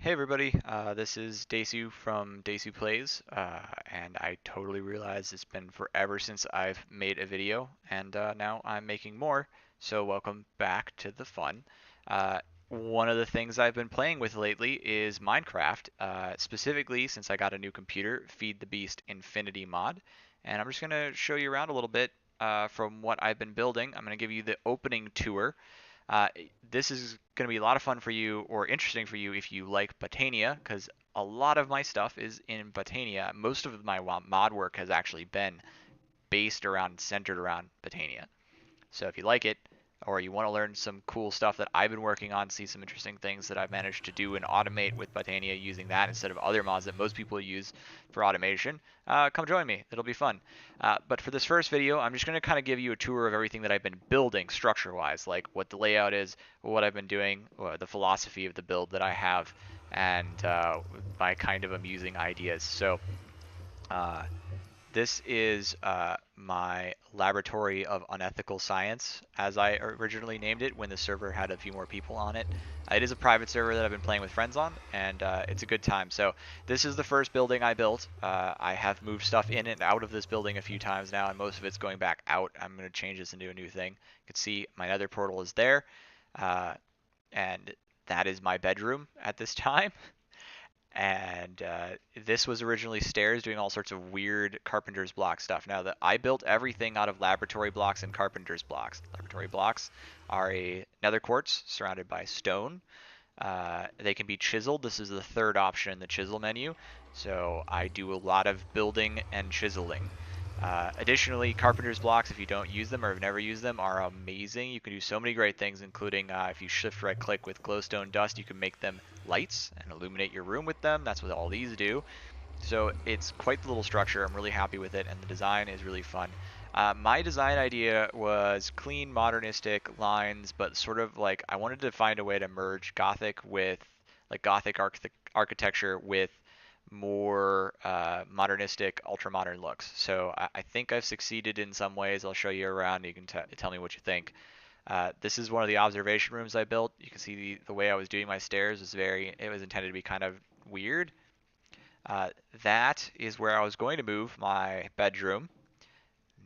Hey everybody, this is Diesu from Diesu Plays, and I totally realize it's been forever since I've made a video, and now I'm making more, so welcome back to the fun. One of the things I've been playing with lately is Minecraft, specifically since I got a new computer, Feed the Beast Infinity mod, and I'm just going to show you around a little bit from what I've been building. I'm going to give you the opening tour. Uh, this is going to be a lot of fun for you or interesting for you if you like Botania, because a lot of my stuff is in Botania. Most of my mod work has actually been based around, centered around Botania. So if you like it, or you want to learn some cool stuff that I've been working on, see some interesting things that I've managed to do and automate with Botania using that instead of other mods that most people use for automation, come join me. It'll be fun. But for this first video, I'm just going to kind of give you a tour of everything that I've been building structure-wise, like what the layout is, what I've been doing, the philosophy of the build that I have, and my kind of amusing ideas. So uh, this is my laboratory of unethical science, as I originally named it when the server had a few more people on it. It is a private server that I've been playing with friends on, and it's a good time. So this is the first building I built. I have moved stuff in and out of this building a few times now, and most of it's going back out. I'm going to change this into a new thing. You can see my nether portal is there, uh, and that is my bedroom at this time. And this was originally stairs doing all sorts of weird carpenter's block stuff. Now that I built everything out of laboratory blocks and carpenter's blocks. Laboratory blocks are a nether quartz surrounded by stone. They can be chiseled. This is the third option in the chisel menu. So I do a lot of building and chiseling. Additionally, carpenter's blocks, if you don't use them or have never used them, are amazing. You can do so many great things, including if you shift right click with glowstone dust, you can make them lights and illuminate your room with them. That's what all these do. So it's quite the little structure. I'm really happy with it, and the design is really fun. My design idea was clean, modernistic lines, but sort of like I wanted to find a way to merge Gothic with like Gothic architecture with more modernistic, ultra-modern looks. So I think I've succeeded in some ways. I'll show you around. You can tell me what you think. This is one of the observation rooms I built. You can see the way I was doing my stairs was it was intended to be kind of weird. That is where I was going to move my bedroom.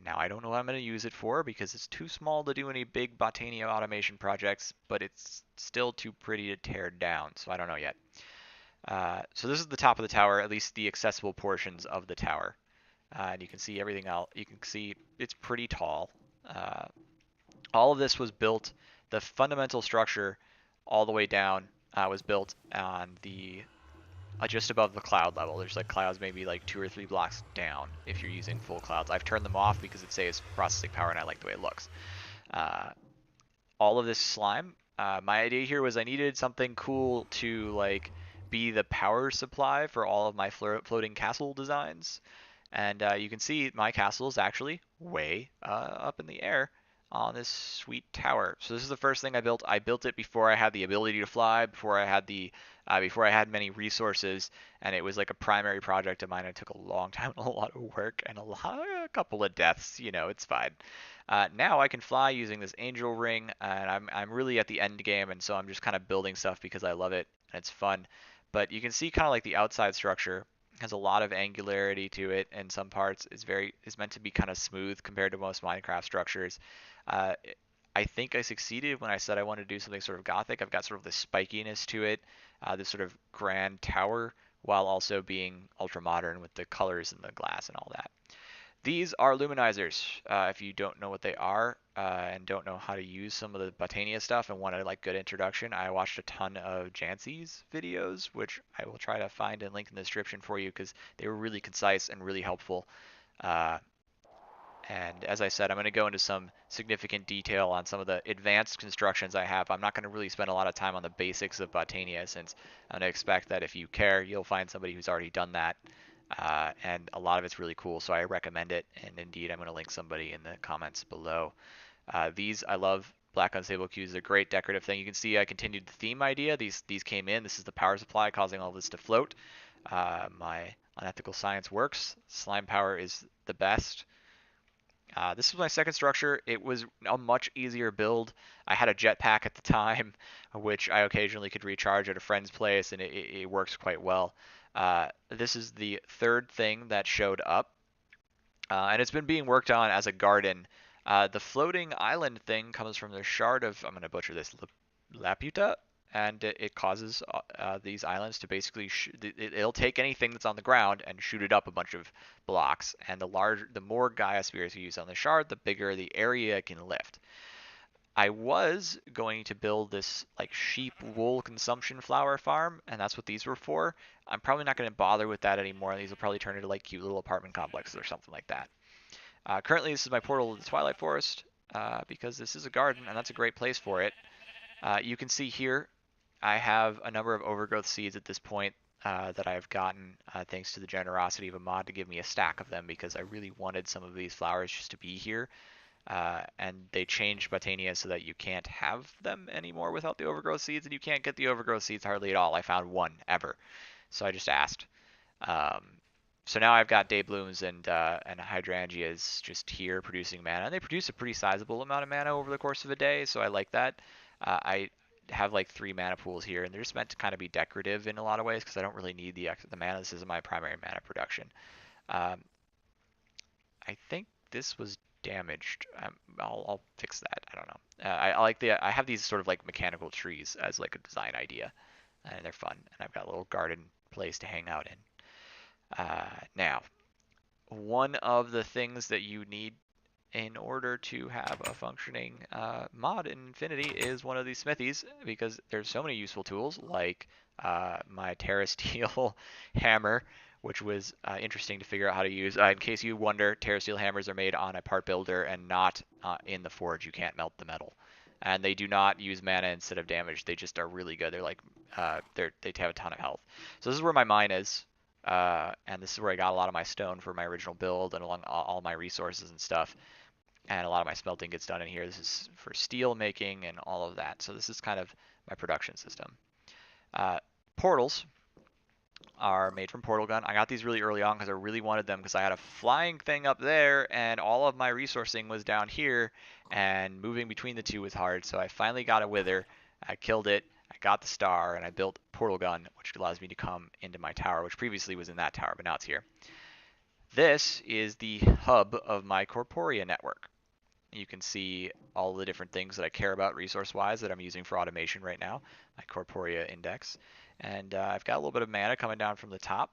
Now I don't know what I'm going to use it for because it's too small to do any big Botania automation projects, but it's still too pretty to tear down, so I don't know yet. So this is the top of the tower, at least the accessible portions of the tower. And you can see everything else. You can see it's pretty tall. All of this was built, the fundamental structure all the way down was built on the just above the cloud level. There's like clouds maybe like 2 or 3 blocks down if you're using full clouds. I've turned them off because it saves processing power and I like the way it looks. All of this slime, my idea here was I needed something cool to like be the power supply for all of my floating castle designs. And you can see my castle is actually way up in the air on this sweet tower. So this is the first thing I built. I built it before I had the ability to fly, before I had many resources, and it was like a primary project of mine. It took a long time, and a lot of work, and a couple of deaths. You know, it's fine. Now I can fly using this angel ring, and I'm really at the end game, and so I'm just kind of building stuff because I love it and it's fun. But you can see kind of like the outside structure has a lot of angularity to it in some parts. It's meant to be kind of smooth compared to most Minecraft structures. Uh, I think I succeeded when I said I wanted to do something sort of gothic. I've got sort of this spikiness to it, this sort of grand tower, while also being ultra modern with the colors and the glass and all that. These are luminizers. If you don't know what they are and don't know how to use some of the Botania stuff and want a like good introduction, I watched a ton of Jancy's videos, which I will try to find and link in the description for you because they were really concise and really helpful. Uh, and as I said, I'm going to go into some significant detail on some of the advanced constructions I have. I'm not going to really spend a lot of time on the basics of Botania since I'm going to expect that if you care, you'll find somebody who's already done that. And a lot of it's really cool, so I recommend it. And indeed, I'm going to link somebody in the comments below. These I love. Black unstable cubes are a great decorative thing. You can see I continued the theme idea. These came in. This is the power supply causing all this to float. My unethical science works. Slime power is the best. This was my second structure. It was a much easier build. I had a jetpack at the time, which I occasionally could recharge at a friend's place, and it works quite well. This is the third thing that showed up, and it's been being worked on as a garden. The floating island thing comes from the shard of, I'm going to butcher this, Laputa, and it causes these islands to basically it'll take anything that's on the ground and shoot it up a bunch of blocks. And the more Gaia spheres you use on the shard, the bigger the area it can lift. I was going to build this like sheep wool consumption flower farm, and that's what these were for. I'm probably not going to bother with that anymore. These will probably turn into like cute little apartment complexes or something like that. Currently, this is my portal to the Twilight Forest because this is a garden, and that's a great place for it. You can see here I have a number of overgrowth seeds at this point that I've gotten thanks to the generosity of a mod to give me a stack of them because I really wanted some of these flowers just to be here. And they changed Botania so that you can't have them anymore without the overgrowth seeds, and you can't get the overgrowth seeds hardly at all. I found one ever, so I just asked. Um, so now I've got day blooms and hydrangeas just here producing mana, and they produce a pretty sizable amount of mana over the course of a day, so I like that. I have like 3 mana pools here, and they're just meant to kind of be decorative in a lot of ways because I don't really need the mana. This is my primary mana production. Um, I think this was damaged. I'll fix that. I don't know. I like I have these sort of like mechanical trees as like a design idea, and they're fun. And I've got a little garden place to hang out in. Now, one of the things that you need in order to have a functioning mod in Infinity is one of these smithies because there's so many useful tools like my Terra Steel hammer, which was interesting to figure out how to use. In case you wonder, Terra Steel hammers are made on a part builder and not in the forge. You can't melt the metal. And they do not use mana instead of damage. They just are really good. They're like, they have a ton of health. So this is where my mine is. And this is where I got a lot of my stone for my original build and along all my resources and stuff. And a lot of my smelting gets done in here. This is for steel making and all of that. So this is kind of my production system. Portals are made from portal gun. I got these really early on because I really wanted them because I had a flying thing up there and all of my resourcing was down here and moving between the two was hard. So I finally got a wither. I killed it. I got the star and I built portal gun, which allows me to come into my tower, which previously was in that tower, but now it's here. This is the hub of my Corporea network. You can see all the different things that I care about resource-wise that I'm using for automation right now, my Corporea index. And I've got a little bit of mana coming down from the top.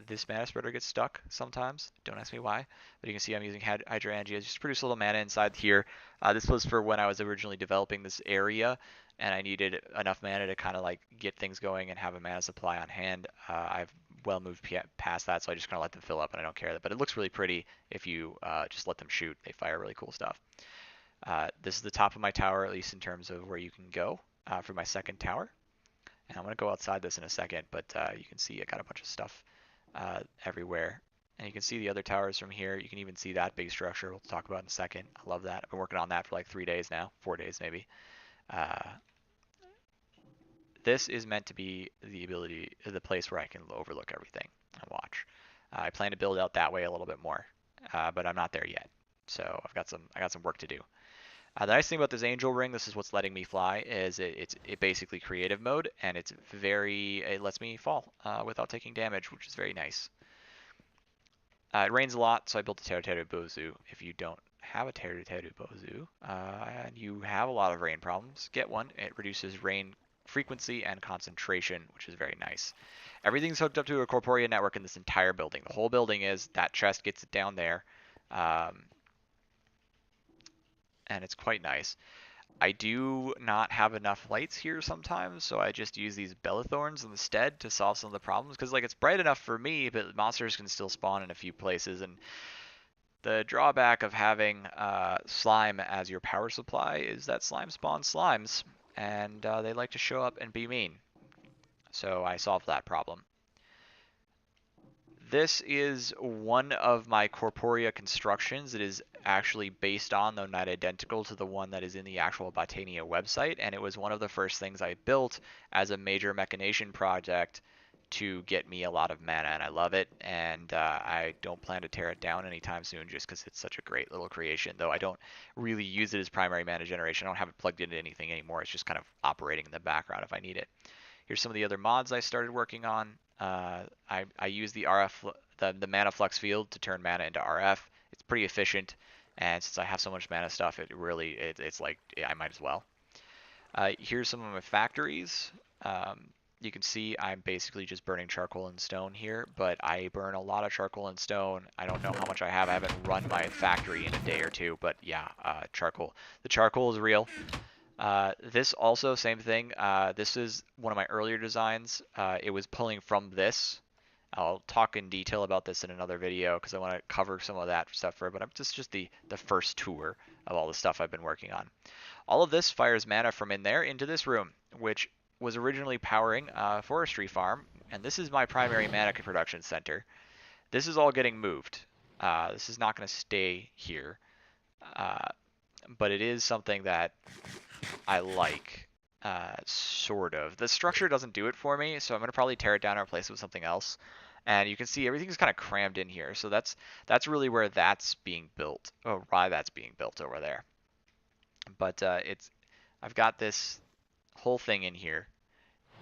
This mana spreader gets stuck sometimes. Don't ask me why. But you can see I'm using hydrangeas just to produce a little mana inside here. This was for when I was originally developing this area, and I needed enough mana to kind of like get things going and have a mana supply on hand. I've well moved past that, so I just kind of let them fill up, and I don't care. But it looks really pretty if you just let them shoot. They fire really cool stuff. This is the top of my tower, at least in terms of where you can go for my second tower. And I'm going to go outside this in a second, but you can see I got a bunch of stuff everywhere. And you can see the other towers from here. You can even see that big structure we'll talk about in a second. I love that. I've been working on that for like 3 days now, 4 days maybe. This is meant to be the place where I can overlook everything and watch. I plan to build out that way a little bit more, but I'm not there yet. So I got some work to do. The nice thing about this angel ring, this is what's letting me fly, is it's basically creative mode, and it lets me fall without taking damage, which is very nice. It rains a lot, so I built a Teru Bozu. If you don't have a Teru Bozu and you have a lot of rain problems, get one. It reduces rain frequency and concentration, which is very nice. Everything's hooked up to a Corporea network in this entire building. The whole building is. That chest gets it down there. And it's quite nice. I do not have enough lights here sometimes, so I just use these Bellathorns instead to solve some of the problems, because like it's bright enough for me, but monsters can still spawn in a few places, and the drawback of having slime as your power supply is that slime spawns slimes, and they like to show up and be mean. So I solved that problem. This is one of my Corporea constructions. It is actually based on, though not identical to the one that is in the actual Botania website, and it was one of the first things I built as a major mechanation project to get me a lot of mana, and I love it, and I don't plan to tear it down anytime soon just because it's such a great little creation, though I don't really use it as primary mana generation. I don't have it plugged into anything anymore. It's just kind of operating in the background if I need it. Here's some of the other mods I started working on. I use the RF, the mana flux field to turn mana into RF. It's pretty efficient, and since I have so much mana stuff, it's like I might as well. Here's some of my factories. You can see I'm basically just burning charcoal and stone here, but I burn a lot of charcoal and stone. I don't know how much I have. I haven't run my factory in a day or two, but yeah, charcoal. The charcoal is real. This also, same thing. This is one of my earlier designs. It was pulling from this. I'll talk in detail about this in another video because I want to cover some of that stuff for, but this is just the first tour of all the stuff I've been working on. All of this fires mana from in there into this room, which was originally powering a forestry farm, and this is my primary mana production center. This is all getting moved. This is not going to stay here, but it is something that I like, sort of. The structure doesn't do it for me, so I'm going to probably tear it down and replace it with something else. And you can see everything's kind of crammed in here, so that's really where that's being built, or why that's being built over there. But I've got this whole thing in here,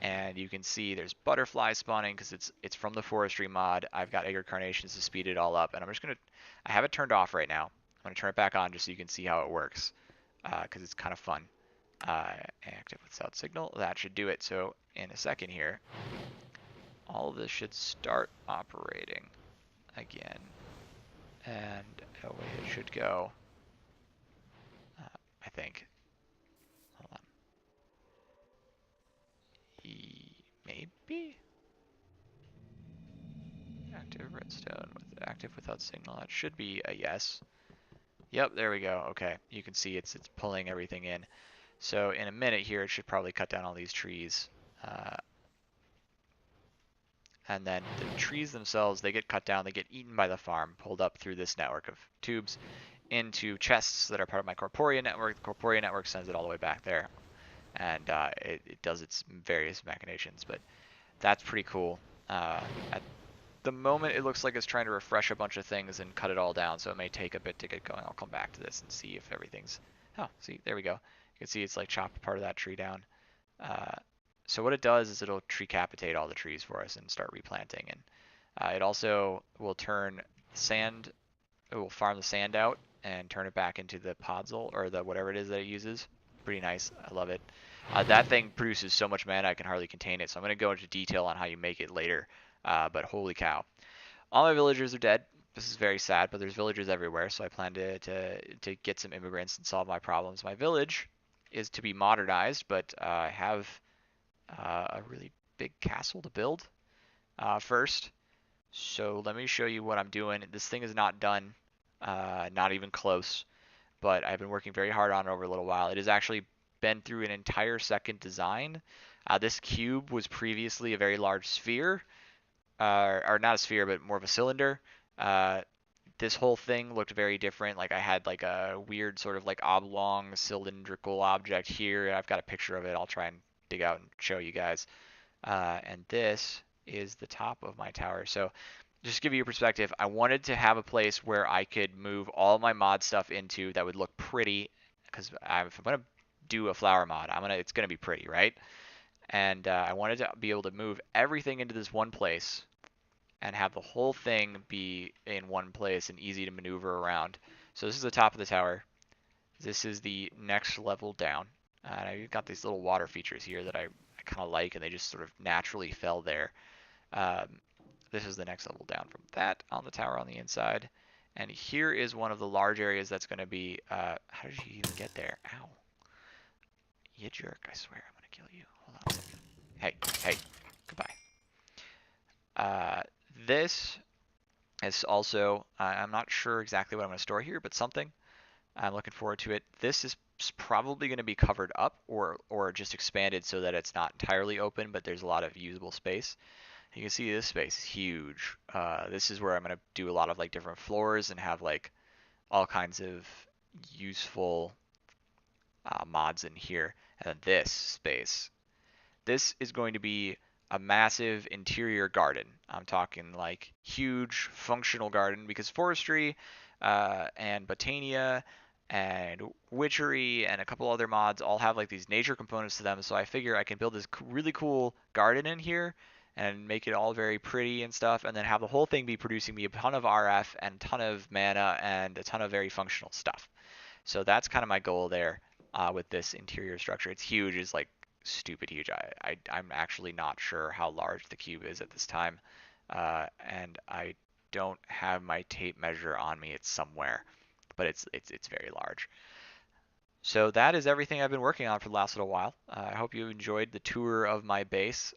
and you can see there's butterflies spawning because it's from the forestry mod. I've got Egger Carnations to speed it all up, and I have it turned off right now. I'm gonna turn it back on just so you can see how it works, because it's kind of fun. Active without signal, that should do it. So in a second here, all of this should start operating again, and away it should go. I think. Hold on. Maybe? Active redstone with active without signal. That should be a yes. Yep, there we go. Okay, you can see it's pulling everything in. So in a minute here, it should probably cut down all these trees. And then the trees themselves, they get cut down, they get eaten by the farm, pulled up through this network of tubes into chests that are part of my Corporea network. The Corporea network sends it all the way back there. And it does its various machinations, but that's pretty cool. At the moment, it looks like it's trying to refresh a bunch of things and cut it all down, so it may take a bit to get going. I'll come back to this and see if everything's... Oh, see, there we go. You can see it's like chopped part of that tree down. So what it does is it'll tree capitate all the trees for us and start replanting. And it also will turn sand, it will farm the sand out and turn it back into the podzol, or the whatever it is that it uses. Pretty nice. I love it. That thing produces so much mana I can hardly contain it, so I'm going to go into detail on how you make it later. But holy cow. All my villagers are dead. This is very sad, but there's villagers everywhere, so I plan to get some immigrants and solve my problems. My village is to be modernized, but I have a really big castle to build first. So let me show you what I'm doing. This thing is not done, not even close, but I've been working very hard on it over a little while. It has actually been through an entire second design. This cube was previously a very large sphere, or not a sphere, but more of a cylinder. This whole thing looked very different. Like I had like a weird sort of like oblong cylindrical object here. I've got a picture of it. I'll try and dig out and show you guys. And this is the top of my tower. So just to give you a perspective, I wanted to have a place where I could move all my mod stuff into that would look pretty, because if I'm going to do a flower mod, it's going to be pretty, right? And I wanted to be able to move everything into this one place and have the whole thing be in one place and easy to maneuver around. So this is the top of the tower. This is the next level down. And I've got these little water features here that I kind of like, and they just sort of naturally fell there. This is the next level down from that on the tower on the inside. And here is one of the large areas that's going to be... how did you even get there? Ow. You jerk, I swear I'm going to kill you. Hold on a second. Hey, goodbye. This is also... I'm not sure exactly what I'm going to store here, but something. I'm looking forward to it. This is probably going to be covered up or just expanded so that it's not entirely open, but there's a lot of usable space. You can see this space is huge. This is where I'm going to do a lot of like different floors and have like all kinds of useful mods in here. And then this space. This is going to be a massive interior garden. I'm talking like huge functional garden because forestry and Botania and witchery and a couple other mods all have like these nature components to them. So I figure I can build this really cool garden in here and make it all very pretty and stuff, and then have the whole thing be producing me a ton of RF and a ton of mana and a ton of very functional stuff. So that's kind of my goal there with this interior structure. It's huge. It's like stupid huge. I'm actually not sure how large the cube is at this time, and I don't have my tape measure on me. It's somewhere, but it's very large. So that is everything I've been working on for the last little while. I hope you enjoyed the tour of my base.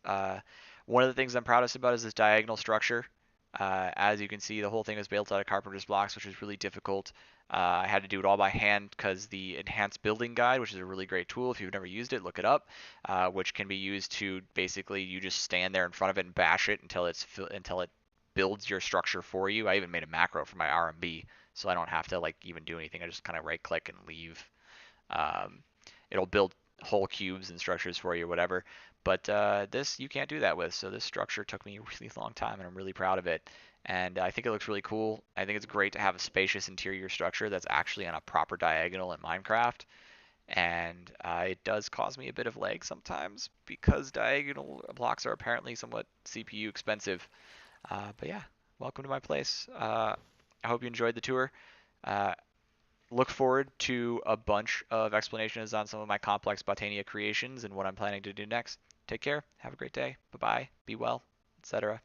One of the things I'm proudest about is this diagonal structure. As you can see, the whole thing is built out of carpenter's blocks, which is really difficult. I had to do it all by hand because the enhanced building guide, which is a really great tool, if you've never used it, look it up, which can be used to basically you just stand there in front of it and bash it until it builds your structure for you. I even made a macro for my RMB, so I don't have to like even do anything. I just kind of right click and leave. um, it'll build whole cubes and structures for you, whatever. But this you can't do that with. So this structure took me a really long time, and I'm really proud of it. And I think it looks really cool. I think it's great to have a spacious interior structure that's actually on a proper diagonal in Minecraft. And it does cause me a bit of lag sometimes because diagonal blocks are apparently somewhat CPU expensive. But yeah, welcome to my place. I hope you enjoyed the tour. Uh, Look forward to a bunch of explanations on some of my complex Botania creations and what I'm planning to do next. Take care. Have a great day. Bye bye. Be well, etc.